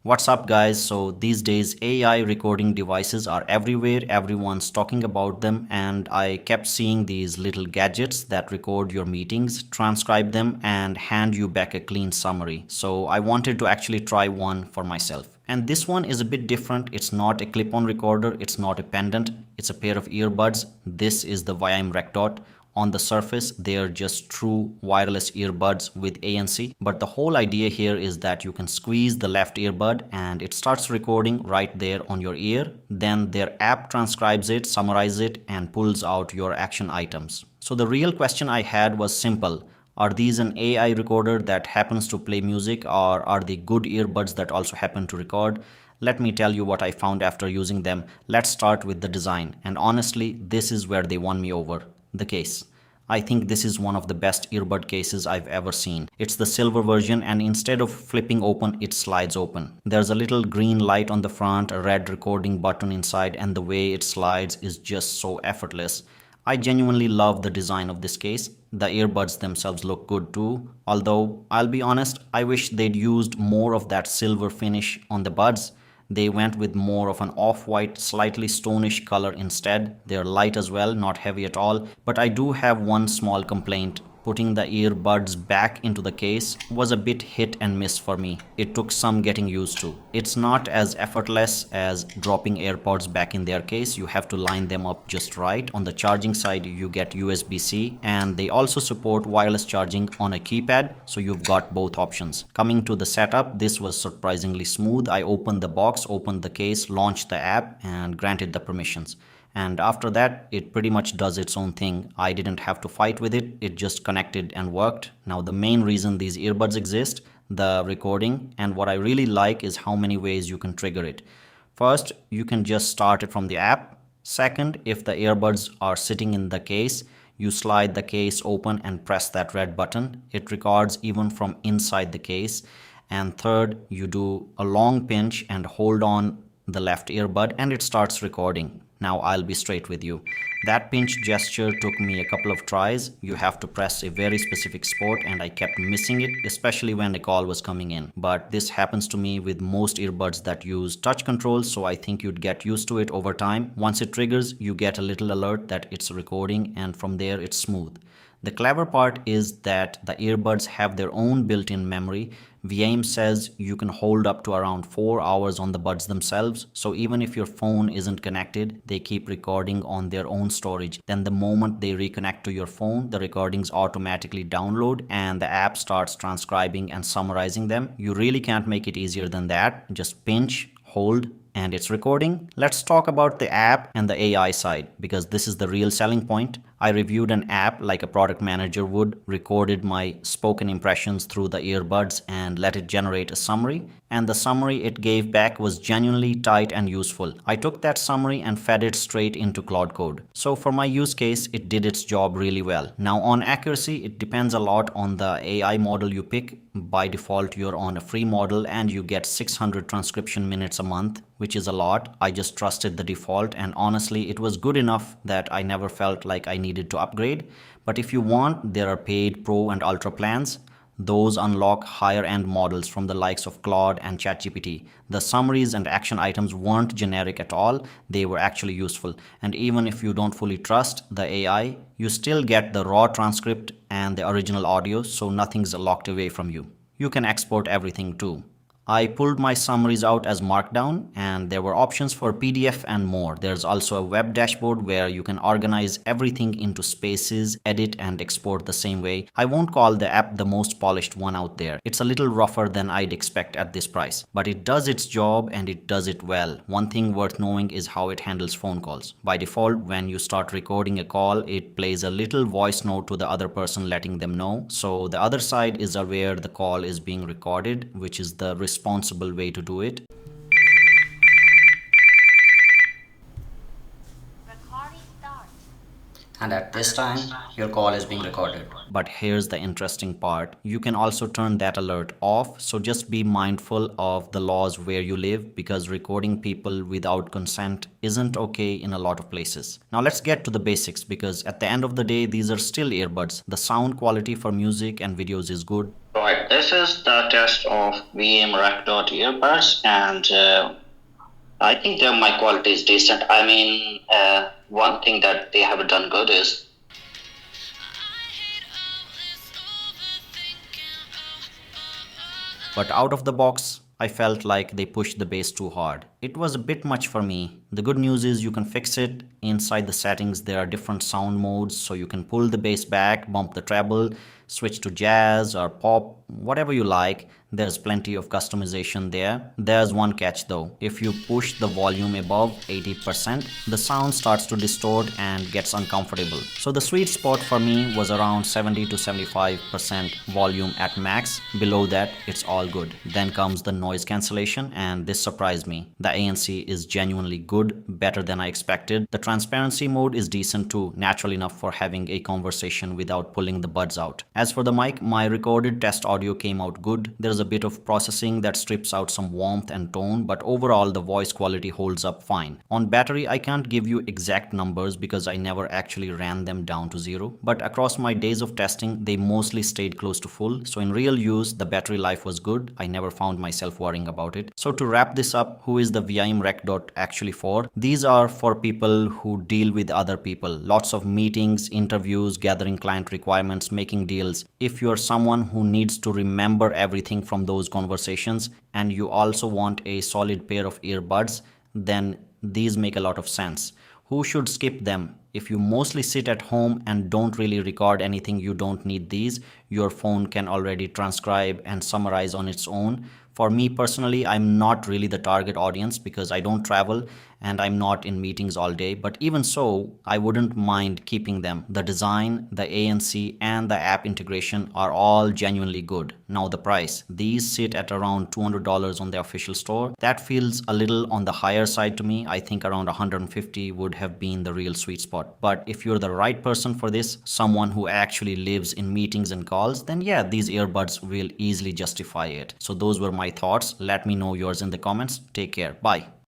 What's up, guys? So these days AI recording devices are everywhere. Everyone's talking about them, and I kept seeing these little gadgets that record your meetings, transcribe them, and hand you back a clean summary. So I wanted to actually try one for myself. And this one is a bit different. It's not a clip-on recorder, it's not a pendant, it's a pair of earbuds. This is the Viaim RecDot. On the surface, they are just true wireless earbuds with ANC, but the whole idea here is that you can squeeze the left earbud and it starts recording right there on your ear. Then their app transcribes it, summarizes it, and pulls out your action items. So the real question I had was simple. Are these an AI recorder that happens to play music, or are they good earbuds that also happen to record? Let me tell you what I found after using them. Let's start with the design, and honestly, this is where they won me over. The case. I think this is one of the best earbud cases I've ever seen. It's the silver version, and instead of flipping open, it slides open. There's a little green light on the front, a red recording button inside, and the way it slides is just so effortless. I genuinely love the design of this case. The earbuds themselves look good too, although I'll be honest, I wish they'd used more of that silver finish on the buds. They went with more of an off-white, slightly stonish color instead. They're light as well, not heavy at all. But I do have one small complaint. Putting the earbuds back into the case was a bit hit and miss for me. It took some getting used to. It's not as effortless as dropping AirPods back in their case. You have to line them up just right. On the charging side, you get USB-C, and they also support wireless charging on a keypad, so you've got both options. Coming to the setup, this was surprisingly smooth. I opened the box, opened the case, launched the app, and granted the permissions. And after that, it pretty much does its own thing. I didn't have to fight with it, it just connected and worked. Now the main reason these earbuds exist, the recording, and what I really like is how many ways you can trigger it. First, you can just start it from the app. Second, if the earbuds are sitting in the case, you slide the case open and press that red button. It records even from inside the case. And third, you do a long pinch and hold on the left earbud and it starts recording. Now I'll be straight with you. That pinch gesture took me a couple of tries. You have to press a very specific spot and I kept missing it, especially when a call was coming in. But this happens to me with most earbuds that use touch controls, so I think you'd get used to it over time. Once it triggers, you get a little alert that it's recording, and from there it's smooth. The clever part is that the earbuds have their own built-in memory. Viaim says you can hold up to around 4 hours on the buds themselves, so even if your phone isn't connected, they keep recording on their own storage. Then the moment they reconnect to your phone, the recordings automatically download and the app starts transcribing and summarizing them. You really can't make it easier than that. Just pinch, hold, and it's recording. Let's talk about the app and the AI side, because this is the real selling point. I reviewed an app like a product manager would, recorded my spoken impressions through the earbuds and let it generate a summary. And the summary it gave back was genuinely tight and useful. I took that summary and fed it straight into Claude Code. So for my use case, it did its job really well. Now on accuracy, it depends a lot on the AI model you pick. By default, you're on a free model and you get 600 transcription minutes a month, which is a lot. I just trusted the default, and honestly, it was good enough that I never felt like I needed to upgrade. But if you want, there are paid Pro and Ultra plans. Those unlock higher end models from the likes of Claude and ChatGPT. The summaries and action items weren't generic at all, they were actually useful. And even if you don't fully trust the AI, you still get the raw transcript and the original audio, so nothing's locked away from you. You can export everything too. I pulled my summaries out as Markdown, and there were options for PDF and more. There's also a web dashboard where you can organize everything into spaces, edit and export the same way. I won't call the app the most polished one out there. It's a little rougher than I'd expect at this price, but it does its job and it does it well. One thing worth knowing is how it handles phone calls. By default, when you start recording a call, it plays a little voice note to the other person letting them know. So the other side is aware the call is being recorded, which is the responsible way to do it. And at this time, your call is being recorded. But here's the interesting part. You can also turn that alert off, so just be mindful of the laws where you live, because recording people without consent isn't okay in a lot of places. Now let's get to the basics, because at the end of the day, these are still earbuds. The sound quality for music and videos is good. Right, this is the test of Viaim RecDot earbuds, and I think their mic quality is decent. I mean, one thing that they have done good is. But out of the box, I felt like they pushed the bass too hard. It was a bit much for me. The good news is you can fix it. Inside the settings, there are different sound modes, so you can pull the bass back, bump the treble, switch to jazz or pop, whatever you like. There's plenty of customization there. There's one catch though. If you push the volume above 80%, the sound starts to distort and gets uncomfortable. So the sweet spot for me was around 70 to 75% volume at max. Below that, it's all good. Then comes the noise cancellation, and this surprised me. The ANC is genuinely good, better than I expected. The transparency mode is decent too, natural enough for having a conversation without pulling the buds out. As for the mic, my recorded test audio came out good. There's a bit of processing that strips out some warmth and tone, but overall the voice quality holds up fine. On battery, I can't give you exact numbers because I never actually ran them down to zero, but across my days of testing, they mostly stayed close to full. So in real use, the battery life was good. I never found myself worrying about it. So to wrap this up, who is the Viaim RecDot actually for? These are for people who deal with other people. Lots of meetings, interviews, gathering client requirements, making deals. If you're someone who needs to remember everything from those conversations and you also want a solid pair of earbuds, then these make a lot of sense. Who should skip them? If you mostly sit at home and don't really record anything, you don't need these. Your phone can already transcribe and summarize on its own. For me personally, I'm not really the target audience because I don't travel and I'm not in meetings all day. But even so, I wouldn't mind keeping them. The design, the ANC, and the app integration are all genuinely good. Now the price. These sit at around $200 on the official store. That feels a little on the higher side to me. I think around 150 would have been the real sweet spot. But if you're the right person for this, someone who actually lives in meetings and calls, then yeah, these earbuds will easily justify it. So those were my thoughts. Let me know yours in the comments. Take care. Bye.